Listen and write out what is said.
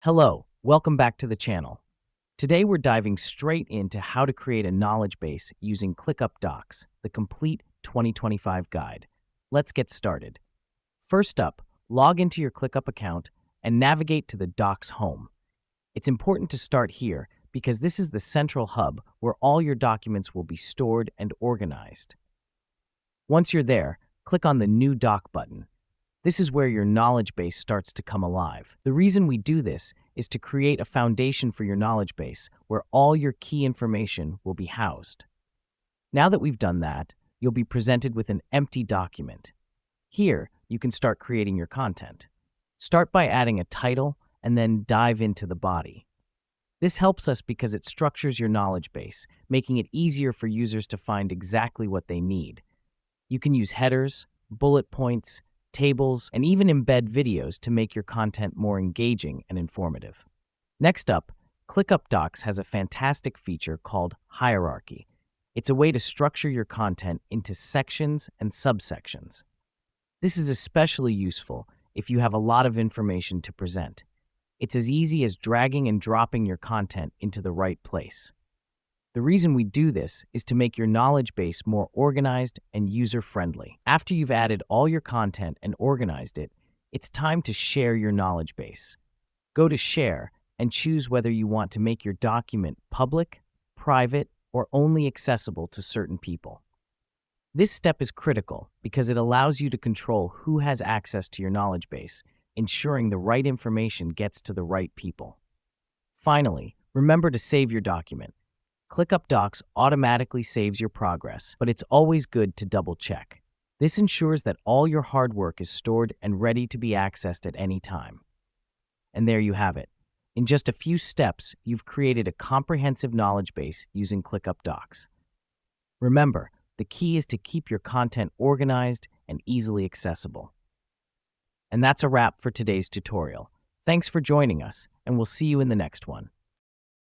Hello, welcome back to the channel. Today we're diving straight into how to create a knowledge base using ClickUp Docs, the complete 2025 guide. Let's get started. First up, log into your ClickUp account and navigate to the Docs home. It's important to start here because this is the central hub where all your documents will be stored and organized. Once you're there, click on the New Doc button. This is where your knowledge base starts to come alive. The reason we do this is to create a foundation for your knowledge base where all your key information will be housed. Now that we've done that, you'll be presented with an empty document. Here, you can start creating your content. Start by adding a title and then dive into the body. This helps us because it structures your knowledge base, making it easier for users to find exactly what they need. You can use headers, bullet points, tables, and even embed videos to make your content more engaging and informative. Next up, ClickUp Docs has a fantastic feature called hierarchy. It's a way to structure your content into sections and subsections. This is especially useful if you have a lot of information to present. It's as easy as dragging and dropping your content into the right place. The reason we do this is to make your knowledge base more organized and user-friendly. After you've added all your content and organized it, it's time to share your knowledge base. Go to Share and choose whether you want to make your document public, private, or only accessible to certain people. This step is critical because it allows you to control who has access to your knowledge base, ensuring the right information gets to the right people. Finally, remember to save your document. ClickUp Docs automatically saves your progress, but it's always good to double-check. This ensures that all your hard work is stored and ready to be accessed at any time. And there you have it. In just a few steps, you've created a comprehensive knowledge base using ClickUp Docs. Remember, the key is to keep your content organized and easily accessible. And that's a wrap for today's tutorial. Thanks for joining us, and we'll see you in the next one.